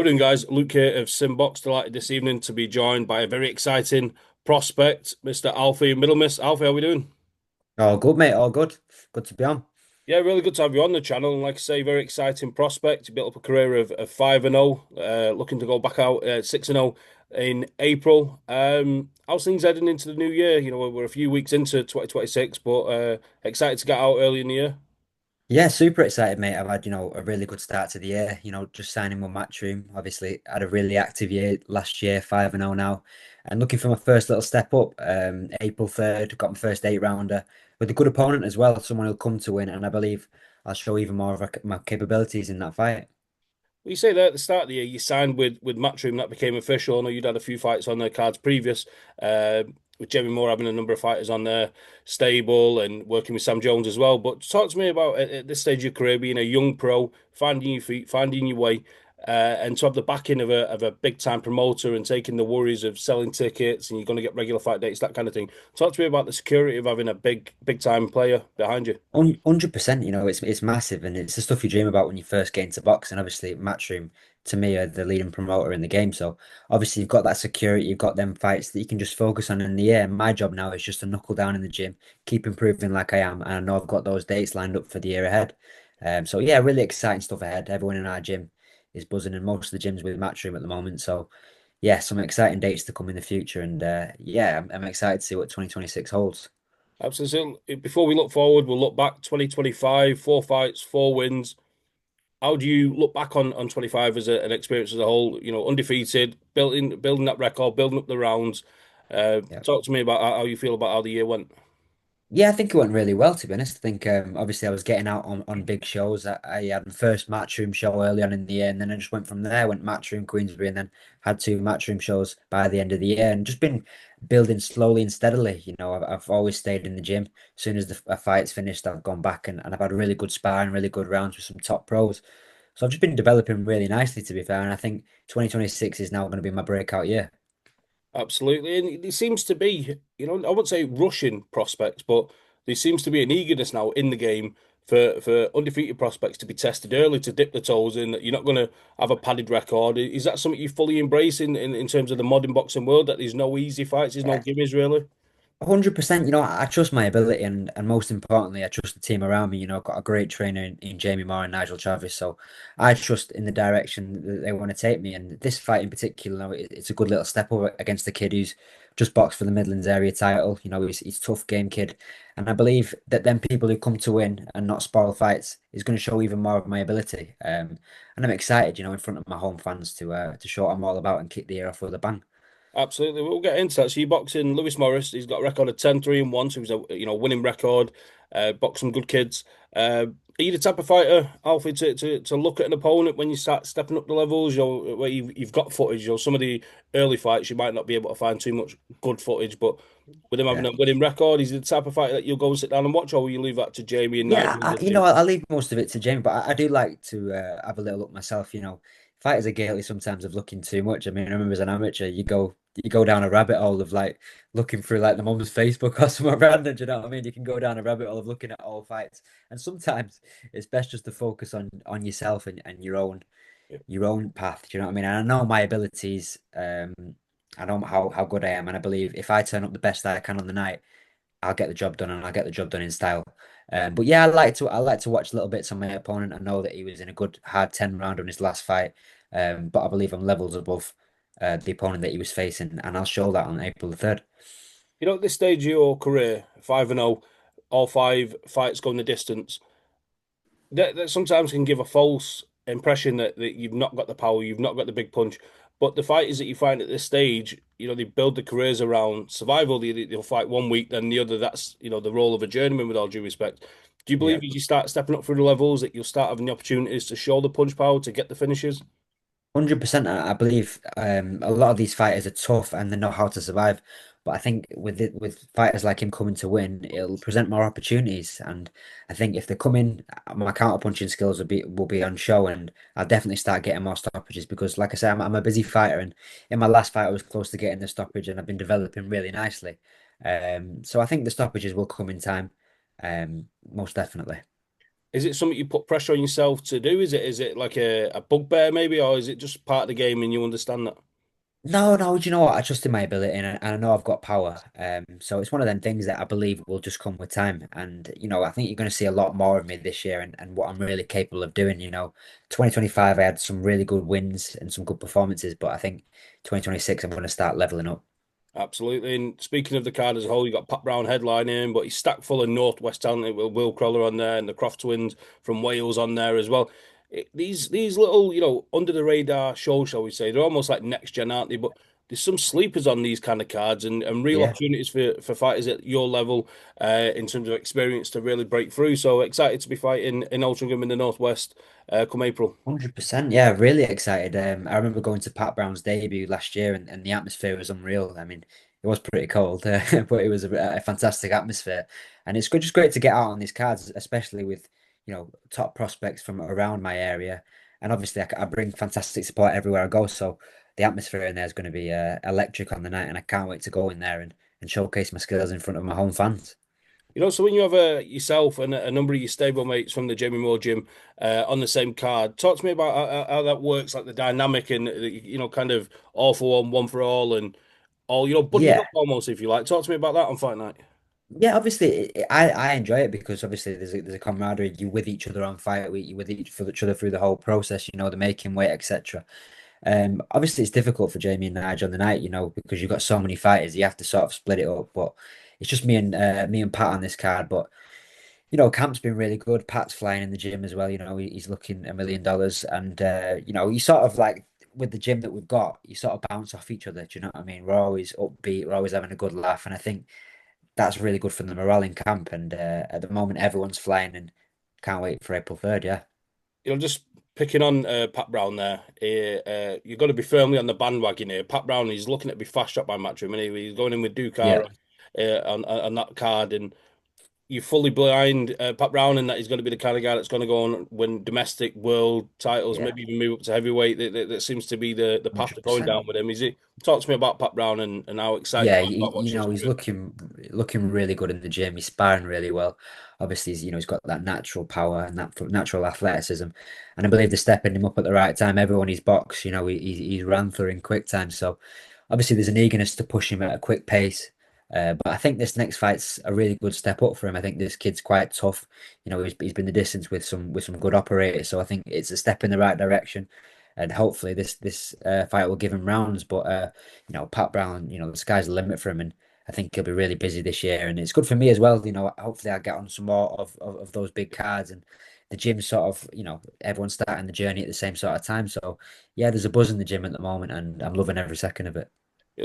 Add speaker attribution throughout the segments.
Speaker 1: How are we doing, guys? Luke here of SimBoxx. Delighted this evening to be joined by a very exciting prospect, Mr. Alfie Middlemiss. Alfie, how are we doing?
Speaker 2: All good, mate. All good. Good to be on.
Speaker 1: Yeah, really good to have you on the channel. And like I say, very exciting prospect. You built up a career of 5-0, looking to go back out 6-0 in April. How's things heading into the new year? You know, we're a few weeks into 2026, but excited to get out early in the year.
Speaker 2: Yeah, super excited, mate. I've had, a really good start to the year. Just signing my Matchroom. Obviously, had a really active year last year, 5-0 now. And looking for my first little step up. April 3rd, got my first eight rounder with a good opponent as well, someone who'll come to win. And I believe I'll show even more of my capabilities in that fight.
Speaker 1: Well, you say there at the start of the year you signed with Matchroom, that became official. I know you'd had a few fights on their cards previous, with Jamie Moore having a number of fighters on their stable and working with Sam Jones as well. But talk to me about at this stage of your career, being a young pro, finding your feet, finding your way, and to have the backing of a big time promoter and taking the worries of selling tickets and you're going to get regular fight dates, that kind of thing. Talk to me about the security of having a big time player behind you.
Speaker 2: 100%, it's massive and it's the stuff you dream about when you first get into boxing. Obviously, Matchroom to me are the leading promoter in the game. So obviously you've got that security, you've got them fights that you can just focus on in the air. My job now is just to knuckle down in the gym, keep improving like I am, and I know I've got those dates lined up for the year ahead. So yeah, really exciting stuff ahead. Everyone in our gym is buzzing and most of the gyms with Matchroom at the moment. So yeah, some exciting dates to come in the future and yeah, I'm excited to see what 2026 holds.
Speaker 1: Absolutely. Before we look forward, we'll look back 2025, 4 fights, 4 wins. How do you look back on 25 as an experience as a whole? You know, undefeated, building that record, building up the rounds.
Speaker 2: Yeah.
Speaker 1: Talk to me about how you feel about how the year went.
Speaker 2: Yeah, I think it went really well, to be honest. I think obviously I was getting out on big shows. I had my first Matchroom show early on in the year, and then I just went from there, went Matchroom Queensbury, and then had two Matchroom shows by the end of the year, and just been building slowly and steadily. I've always stayed in the gym. As soon as a fight's finished, I've gone back and I've had a really good sparring, really good rounds with some top pros. So I've just been developing really nicely, to be fair, and I think 2026 is now going to be my breakout year.
Speaker 1: Absolutely. And there seems to be, you know, I wouldn't say rushing prospects, but there seems to be an eagerness now in the game for undefeated prospects to be tested early, to dip the toes in, that you're not going to have a padded record. Is that something you fully embrace in terms of the modern boxing world, that there's no easy fights, there's no gimmies really?
Speaker 2: 100%, I trust my ability and most importantly, I trust the team around me. I've got a great trainer in Jamie Moore and Nigel Travis, so I trust in the direction that they want to take me. And this fight in particular, it's a good little step up against the kid who's just boxed for the Midlands area title. He's a tough game kid, and I believe that then people who come to win and not spoil fights is going to show even more of my ability. And I'm excited, in front of my home fans to show what I'm all about and kick the year off with a bang.
Speaker 1: Absolutely. We'll get into that. So you boxing Lewis Morris. He's got a record of 10-3-1, so he's a winning record. Boxed some good kids. Are you the type of fighter, Alfie, to look at an opponent when you start stepping up the levels? Where you've got footage. Some of the early fights you might not be able to find too much good footage, but with him having
Speaker 2: Yeah.
Speaker 1: a winning record, is he the type of fighter that you'll go and sit down and watch, or will you leave that to Jamie and
Speaker 2: Yeah,
Speaker 1: Nigel and the
Speaker 2: you know,
Speaker 1: team?
Speaker 2: I leave most of it to Jamie, but I do like to have a little look myself. Fighters are guilty sometimes of looking too much. I mean, I remember as an amateur, you go down a rabbit hole of like looking through like the mum's Facebook or somewhere random. Do you know what I mean? You can go down a rabbit hole of looking at all fights, and sometimes it's best just to focus on yourself and your own path. Do you know what I mean? And I know my abilities. I know how good I am, and I believe if I turn up the best that I can on the night. I'll get the job done and I'll get the job done in style. But yeah, I like to watch little bits on my opponent. I know that he was in a good hard 10 round on his last fight. But I believe I'm levels above the opponent that he was facing, and I'll show that on April the 3rd.
Speaker 1: At this stage of your career, 5-0, all 5 fights going the distance. That sometimes can give a false impression that you've not got the power, you've not got the big punch. But the fighters that you find at this stage, they build their careers around survival. They'll fight 1 week, then the other. That's the role of a journeyman. With all due respect, do you
Speaker 2: Yeah.
Speaker 1: believe as you start stepping up through the levels that you'll start having the opportunities to show the punch power to get the finishes?
Speaker 2: 100%. I believe a lot of these fighters are tough and they know how to survive. But I think with fighters like him coming to win, it'll present more opportunities. And I think if they come in, my counter punching skills will be on show, and I'll definitely start getting more stoppages because, like I say, I'm a busy fighter, and in my last fight, I was close to getting the stoppage, and I've been developing really nicely. So I think the stoppages will come in time, most definitely.
Speaker 1: Is it something you put pressure on yourself to do? Is it like a bugbear maybe, or is it just part of the game and you understand that?
Speaker 2: No, no, do you know what? I trust in my ability and I know I've got power. So it's one of them things that I believe will just come with time. And, I think you're going to see a lot more of me this year and what I'm really capable of doing. 2025, I had some really good wins and some good performances, but I think 2026, I'm going to start leveling up.
Speaker 1: Absolutely. And speaking of the card as a whole, you got Pat Brown headlining, but he's stacked full of Northwest talent with Will Crawler on there and the Croft twins from Wales on there as well. These little, under the radar shows, shall we say, they're almost like next gen, aren't they? But there's some sleepers on these kind of cards and real
Speaker 2: Yeah.
Speaker 1: opportunities for fighters at your level in terms of experience to really break through. So excited to be fighting in Altrincham in the Northwest come April.
Speaker 2: 100%. Yeah, really excited. I remember going to Pat Brown's debut last year and the atmosphere was unreal. I mean, it was pretty cold, but it was a fantastic atmosphere. And it's good, just great to get out on these cards, especially with, top prospects from around my area. And obviously, I bring fantastic support everywhere I go. So the atmosphere in there is going to be electric on the night. And I can't wait to go in there and showcase my skills in front of my home fans.
Speaker 1: So when you have yourself and a number of your stable mates from the Jamie Moore gym on the same card, talk to me about how that works, like the dynamic and kind of all for one, one for all, and all buddying
Speaker 2: Yeah.
Speaker 1: up almost if you like. Talk to me about that on fight night.
Speaker 2: Yeah, obviously, I enjoy it because obviously there's a camaraderie. You with each other on fight week, you with each other through the whole process. The making weight, etc. Obviously it's difficult for Jamie and Nigel on the night, because you've got so many fighters. You have to sort of split it up. But it's just me and Pat on this card. But camp's been really good. Pat's flying in the gym as well. He's looking $1 million, and you sort of like with the gym that we've got, you sort of bounce off each other. Do you know what I mean? We're always upbeat. We're always having a good laugh, and I think that's really good for the morale in camp. And at the moment, everyone's flying and can't wait for April 3rd. Yeah.
Speaker 1: Just picking on Pat Brown there, you've got to be firmly on the bandwagon here. Pat Brown, he's looking to be fast tracked by Matchroom, and he's going in with
Speaker 2: Yeah.
Speaker 1: Dukara on that card, and you fully blind Pat Brown and that he's going to be the kind of guy that's going to go on win domestic world titles,
Speaker 2: Yeah.
Speaker 1: maybe even move up to heavyweight. That seems to be the path they're going
Speaker 2: 100%.
Speaker 1: down with him. Is it? Talk to me about Pat Brown and how excited
Speaker 2: Yeah,
Speaker 1: you are about watching his
Speaker 2: he's
Speaker 1: career.
Speaker 2: looking really good in the gym. He's sparring really well. Obviously, he's got that natural power and that natural athleticism. And I believe they're stepping him up at the right time. Everyone he's boxed, he's ran through in quick time. So obviously, there's an eagerness to push him at a quick pace. But I think this next fight's a really good step up for him. I think this kid's quite tough. He's been the distance with some good operators. So I think it's a step in the right direction. And hopefully, this fight will give him rounds. But Pat Brown, the sky's the limit for him, and I think he'll be really busy this year. And it's good for me as well. Hopefully I'll get on some more of those big cards, and the gym sort of, everyone's starting the journey at the same sort of time. So yeah, there's a buzz in the gym at the moment, and I'm loving every second of it.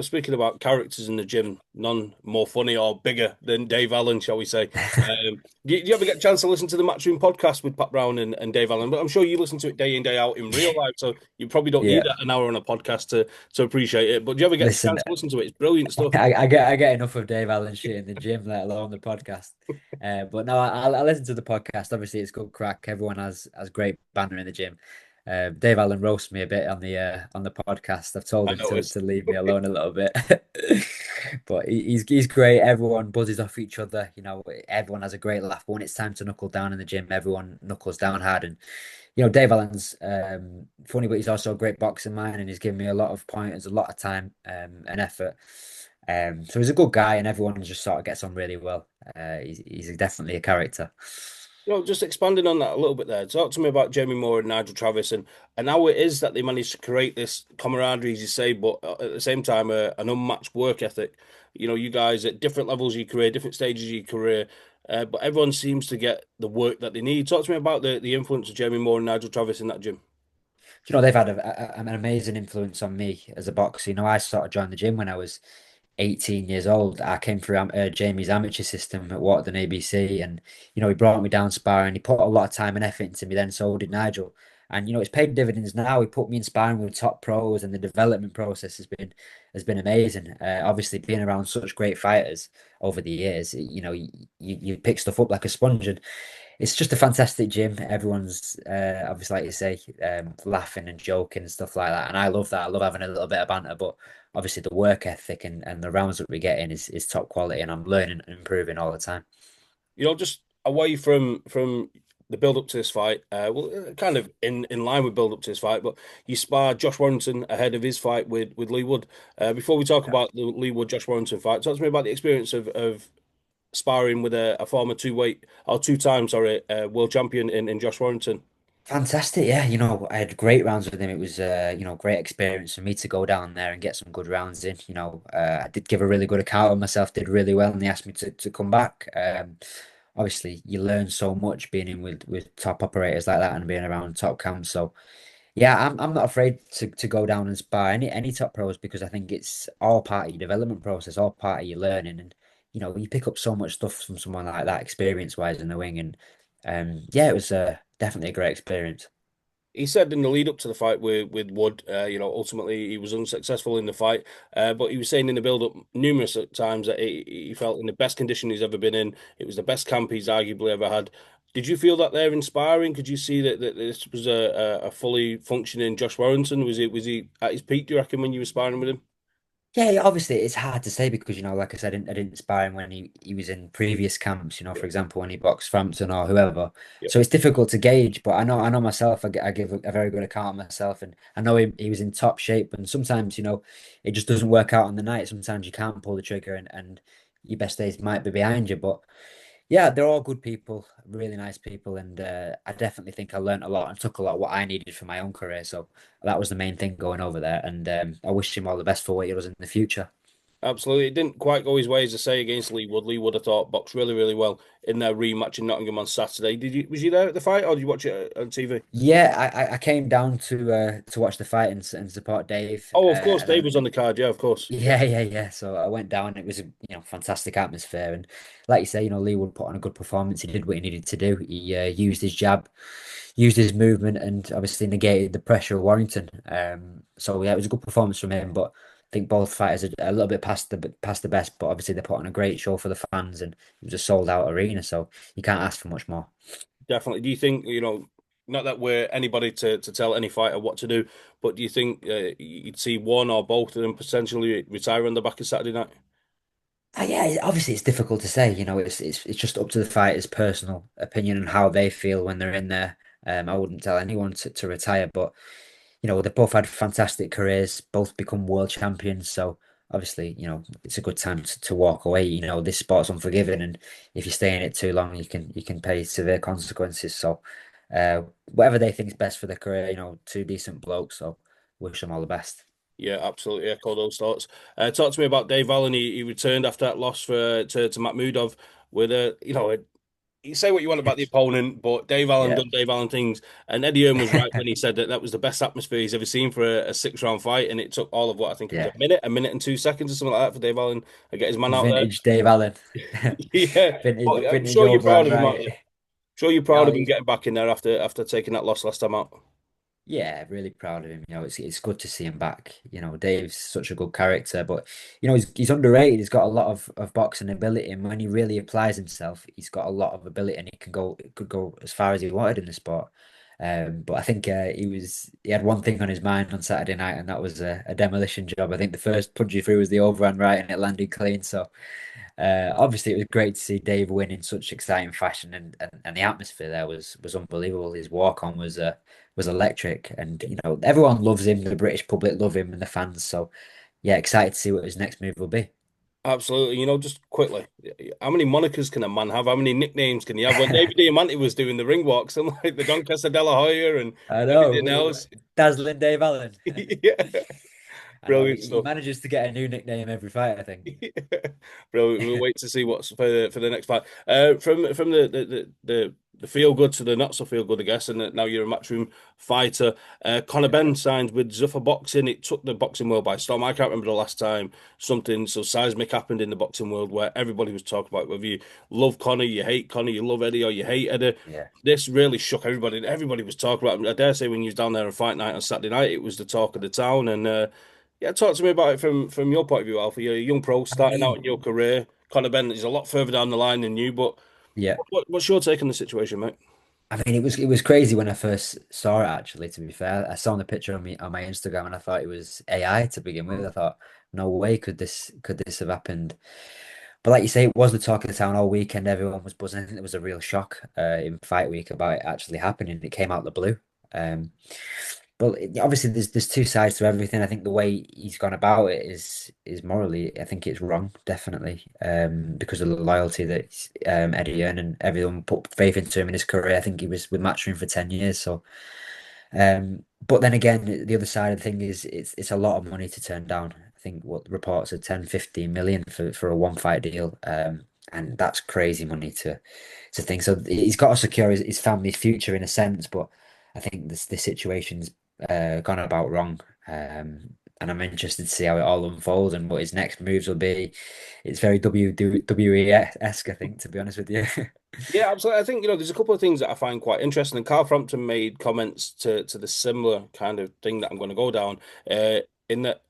Speaker 1: Speaking about characters in the gym, none more funny or bigger than Dave Allen, shall we say? Do you ever get a chance to listen to the Matchroom podcast with Pat Brown and Dave Allen? But I'm sure you listen to it day in, day out in real life, so you probably don't need
Speaker 2: Yeah,
Speaker 1: an hour on a podcast to appreciate it. But do you ever get the
Speaker 2: listen,
Speaker 1: chance to listen to it? It's brilliant stuff.
Speaker 2: I get enough of Dave Allen shit in the gym, let alone the podcast. But no, I listen to the podcast. Obviously, it's good crack. Everyone has great banter in the gym. Dave Allen roasts me a bit on the podcast. I've told
Speaker 1: I
Speaker 2: him to
Speaker 1: noticed.
Speaker 2: to leave me alone a little bit, but he's great. Everyone buzzes off each other. Everyone has a great laugh. But when it's time to knuckle down in the gym, everyone knuckles down hard. And Dave Allen's funny, but he's also a great boxing mind, and he's given me a lot of pointers, a lot of time and effort. So he's a good guy, and everyone just sort of gets on really well. He's definitely a character.
Speaker 1: Just expanding on that a little bit there. Talk to me about Jamie Moore and Nigel Travis and how it is that they managed to create this camaraderie, as you say, but at the same time, an unmatched work ethic. You guys at different levels of your career, different stages of your career, but everyone seems to get the work that they need. Talk to me about the influence of Jamie Moore and Nigel Travis in that gym.
Speaker 2: They've had an amazing influence on me as a boxer. I sort of joined the gym when I was 18 years old. I came through Jamie's amateur system at Wharton ABC, and he brought me down sparring. He put a lot of time and effort into me. Then so did Nigel, and it's paid dividends now. He put me in sparring with top pros, and the development process has been amazing. Obviously, being around such great fighters over the years, you pick stuff up like a sponge, and it's just a fantastic gym. Everyone's obviously, like you say, laughing and joking and stuff like that. And I love that. I love having a little bit of banter, but obviously the work ethic and the rounds that we get in is top quality, and I'm learning and improving all the time.
Speaker 1: Just away from the build up to this fight. Kind of in line with build up to this fight, but you sparred Josh Warrington ahead of his fight with Lee Wood. Before we talk about the Lee Wood Josh Warrington fight, talk to me about the experience of sparring with a former two-weight or two-time, sorry, world champion in Josh Warrington.
Speaker 2: Fantastic, yeah. I had great rounds with him. It was, great experience for me to go down there and get some good rounds in. I did give a really good account of myself, did really well, and they asked me to come back. Obviously, you learn so much being in with top operators like that and being around top camps. So, yeah, I'm not afraid to go down and spar any top pros because I think it's all part of your development process, all part of your learning, and you pick up so much stuff from someone like that, experience-wise in the wing, and yeah, it was definitely a great experience.
Speaker 1: He said in the lead up to the fight with Wood, ultimately he was unsuccessful in the fight, but he was saying in the build up numerous times that he felt in the best condition he's ever been in. It was the best camp he's arguably ever had. Did you feel that they're inspiring? Could you see that this was a fully functioning Josh Warrington? Was he at his peak? Do you reckon when you were sparring with him?
Speaker 2: Yeah, yeah, obviously it's hard to say because like I said, I didn't spar him when he was in previous camps,
Speaker 1: Yeah,
Speaker 2: for example, when he boxed Frampton or whoever.
Speaker 1: yeah.
Speaker 2: So it's difficult to gauge, but I know myself, I give a very good account of myself, and I know he was in top shape, and sometimes, it just doesn't work out on the night. Sometimes you can't pull the trigger, and your best days might be behind you, but yeah, they're all good people, really nice people, and I definitely think I learned a lot and took a lot of what I needed for my own career. So that was the main thing going over there, and I wish him all the best for what he does in the future.
Speaker 1: Absolutely. It didn't quite go his way, as I say, against Lee Wood. Lee Wood, I thought, boxed really, really well in their rematch in Nottingham on Saturday. Was you there at the fight or did you watch it on TV?
Speaker 2: Yeah, I came down to watch the fight and support Dave,
Speaker 1: Oh, of course,
Speaker 2: and
Speaker 1: Dave was on the card. Yeah, of course. Yeah.
Speaker 2: yeah, yeah, yeah. So I went down. It was a fantastic atmosphere, and like you say, Lee would put on a good performance. He did what he needed to do. He used his jab, used his movement, and obviously negated the pressure of Warrington. So yeah, it was a good performance from him. But I think both fighters are a little bit past the best. But obviously they put on a great show for the fans, and it was a sold out arena. So you can't ask for much more.
Speaker 1: Definitely. Do you think, not that we're anybody to tell any fighter what to do, but do you think you'd see one or both of them potentially retire on the back of Saturday night?
Speaker 2: Yeah, obviously it's difficult to say. It's just up to the fighter's personal opinion and how they feel when they're in there. I wouldn't tell anyone to retire, but they both had fantastic careers, both become world champions. So obviously, it's a good time to walk away. This sport's unforgiving, and if you stay in it too long, you can pay severe consequences. So, whatever they think is best for their career, two decent blokes. So, wish them all the best.
Speaker 1: Yeah, absolutely. Echo those thoughts. Talk to me about Dave Allen. He returned after that loss to Matt Mudov with you say what you want about the opponent, but Dave Allen
Speaker 2: Yeah,
Speaker 1: done Dave Allen things. And Eddie Hearn was right when he said that was the best atmosphere he's ever seen for a six-round fight. And it took all of what I think it was
Speaker 2: yeah.
Speaker 1: a minute and 2 seconds or something like that for Dave Allen to get his man out there.
Speaker 2: Vintage Dave Allen.
Speaker 1: Yeah,
Speaker 2: Vintage,
Speaker 1: but I'm
Speaker 2: vintage
Speaker 1: sure you're proud
Speaker 2: overhand,
Speaker 1: of him, aren't you?
Speaker 2: right?
Speaker 1: Sure you're proud
Speaker 2: Yeah,
Speaker 1: of him getting back in there after taking that loss last time out.
Speaker 2: yeah, really proud of him. It's good to see him back. Dave's such a good character, but he's underrated. He's got a lot of boxing ability, and when he really applies himself, he's got a lot of ability, and he could go as far as he wanted in the sport. But I think he had one thing on his mind on Saturday night, and that was a demolition job. I think the first punch he threw was the overhand right, and it landed clean. So obviously, it was great to see Dave win in such exciting fashion, and the atmosphere there was unbelievable. His walk on was electric, and everyone loves him. The British public love him, and the fans. So yeah, excited to see what his next move will be.
Speaker 1: Absolutely. Just quickly, how many monikers can a man have? How many nicknames can he have? When David Diamante was doing the ring walks and like the Doncaster de la Hoya and
Speaker 2: I
Speaker 1: everything
Speaker 2: know,
Speaker 1: else.
Speaker 2: dazzling Dave Allen.
Speaker 1: Yeah,
Speaker 2: I know
Speaker 1: brilliant
Speaker 2: he
Speaker 1: stuff.
Speaker 2: manages to get a new nickname every fight, I think.
Speaker 1: Brilliant. We'll wait to see what's for the next fight. From the feel good to the not so feel good, I guess, and now you're a matchroom fighter. Conor
Speaker 2: Yeah,
Speaker 1: Benn signed with Zuffa Boxing. It took the boxing world by storm. I can't remember the last time something so seismic happened in the boxing world where everybody was talking about whether you love Conor, you hate Conor, you love Eddie, or you hate Eddie.
Speaker 2: yeah.
Speaker 1: This really shook everybody. Everybody was talking about him. I dare say when you was down there on fight night on Saturday night, it was the talk of the town. And yeah, talk to me about it from your point of view, Alfie. You're a young pro
Speaker 2: I
Speaker 1: starting out
Speaker 2: mean,
Speaker 1: in your career. Conor Benn is a lot further down the line than you, but
Speaker 2: yeah.
Speaker 1: what's your take on the situation, mate?
Speaker 2: I mean, it was crazy when I first saw it. Actually, to be fair, I saw the picture on my Instagram, and I thought it was AI to begin with. I thought, no way could this have happened. But like you say, it was the talk of the town all weekend. Everyone was buzzing. I think there was a real shock in fight week about it actually happening. It came out of the blue. Um, obviously, there's two sides to everything. I think the way he's gone about it is morally, I think it's wrong, definitely, because of the loyalty that Eddie Hearn and everyone put faith into him in his career. I think he was with Matchroom for 10 years. So, but then again, the other side of the thing is it's a lot of money to turn down. I think what the reports are 10, 15 million for a one fight deal. And that's crazy money to think. So he's got to secure his family's future in a sense, but I think this situation's gone about wrong. And I'm interested to see how it all unfolds and what his next moves will be. It's very WWE-esque, I think, to be honest with you.
Speaker 1: Yeah, absolutely. I think, there's a couple of things that I find quite interesting. And Carl Frampton made comments to the similar kind of thing that I'm going to go down, in that,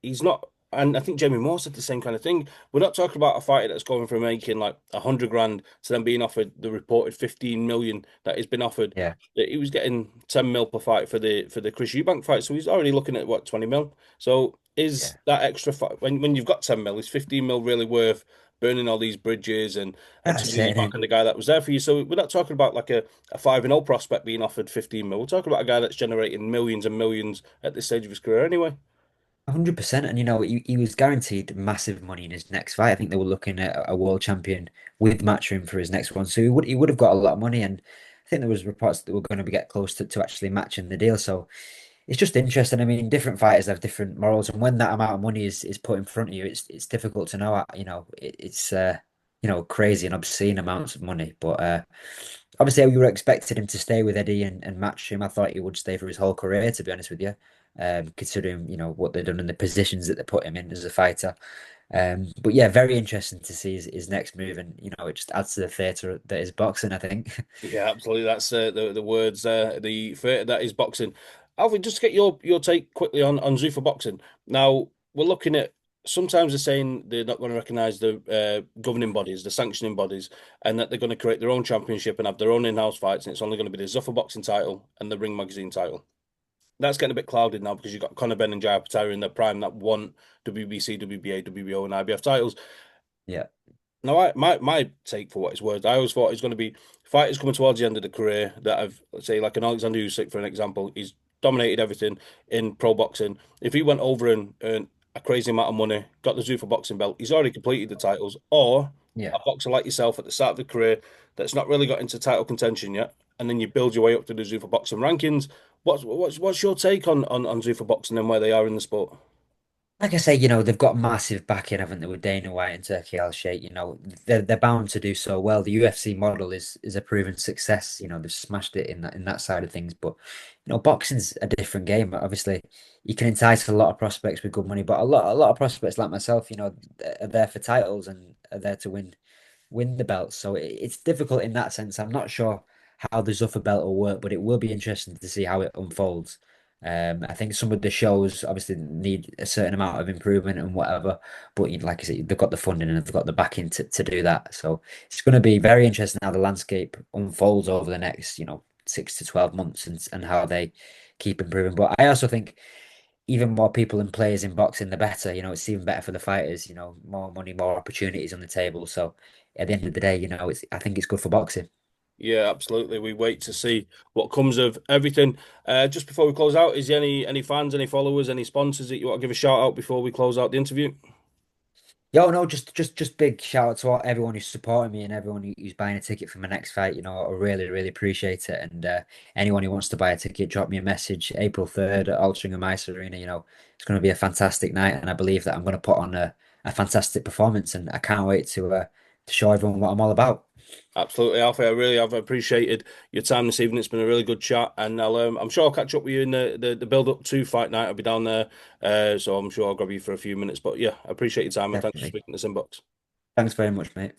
Speaker 1: he's not, and I think Jamie Moore said the same kind of thing. We're not talking about a fighter that's going from making like 100 grand to then being offered the reported 15 million that he's been offered.
Speaker 2: Yeah,
Speaker 1: That he was getting 10 mil per fight for the Chris Eubank fight. So he's already looking at what, 20 mil. So is
Speaker 2: yeah.
Speaker 1: that extra fight when you've got 10 mil, is 15 mil really worth burning all these bridges and
Speaker 2: That's
Speaker 1: turning your
Speaker 2: it,
Speaker 1: back
Speaker 2: innit?
Speaker 1: on the guy that was there for you? So we're not talking about like a 5-0 prospect being offered 15 mil. We're talking about a guy that's generating millions and millions at this stage of his career anyway.
Speaker 2: 100%. And he was guaranteed massive money in his next fight. I think they were looking at a world champion with Matchroom for his next one. So he would have got a lot of money. And I think there was reports that we're going to be get close to actually matching the deal. So it's just interesting. I mean, different fighters have different morals, and when that amount of money is put in front of you, it's difficult to know. It's crazy and obscene amounts of money. But obviously, we were expecting him to stay with Eddie and match him. I thought he would stay for his whole career, to be honest with you, considering what they've done and the positions that they put him in as a fighter. But yeah, very interesting to see his next move, and it just adds to the theatre that is boxing, I think.
Speaker 1: Yeah, absolutely. That's the words the that is boxing. Alfie, just to get your take quickly on Zuffa Boxing. Now we're looking at, sometimes they're saying they're not going to recognise the governing bodies, the sanctioning bodies, and that they're going to create their own championship and have their own in-house fights, and it's only going to be the Zuffa Boxing title and the Ring Magazine title. That's getting a bit clouded now because you've got Conor Benn and Jaya Patera in their prime that won WBC, WBA, WBO, and IBF titles.
Speaker 2: Yeah,
Speaker 1: Now, my take for what it's worth, I always thought it's going to be fighters coming towards the end of the career that have, let's say, like an Alexander Usyk, for an example. He's dominated everything in pro boxing. If he went over and earned a crazy amount of money, got the Zuffa boxing belt, he's already completed the titles. Or
Speaker 2: yeah.
Speaker 1: a boxer like yourself at the start of the career that's not really got into title contention yet, and then you build your way up to the Zuffa boxing rankings. What's your take on Zuffa boxing and where they are in the sport?
Speaker 2: Like I say, they've got massive backing, haven't they, with Dana White and Turkey Al-Sheikh. They're bound to do so well. The UFC model is a proven success. They've smashed it in that side of things. But boxing's a different game. Obviously, you can entice a lot of prospects with good money, but a lot of prospects like myself, are there for titles and are there to win the belts. So it's difficult in that sense. I'm not sure how the Zuffa belt will work, but it will be interesting to see how it unfolds. I think some of the shows obviously need a certain amount of improvement and whatever, but like I said, they've got the funding and they've got the backing to do that. So it's going to be very interesting how the landscape unfolds over the next, 6 to 12 months and how they keep improving. But I also think even more people and players in boxing, the better. It's even better for the fighters. More money, more opportunities on the table. So at the end of the day, I think it's good for boxing.
Speaker 1: Yeah, absolutely. We wait to see what comes of everything. Just before we close out, is there any fans, any followers, any sponsors that you want to give a shout out before we close out the interview?
Speaker 2: Yo, no, just big shout out to everyone who's supporting me and everyone who's buying a ticket for my next fight. I really, really appreciate it. And anyone who wants to buy a ticket, drop me a message. April 3rd at Altrincham Ice Arena. It's going to be a fantastic night, and I believe that I'm going to put on a fantastic performance, and I can't wait to show everyone what I'm all about.
Speaker 1: Absolutely, Alfie. I really have appreciated your time this evening. It's been a really good chat, and I'm sure I'll catch up with you in the build up to fight night. I'll be down there, so I'm sure I'll grab you for a few minutes. But yeah, I appreciate your time and thanks for
Speaker 2: Definitely.
Speaker 1: speaking to SimBoxx.
Speaker 2: Thanks very much, mate.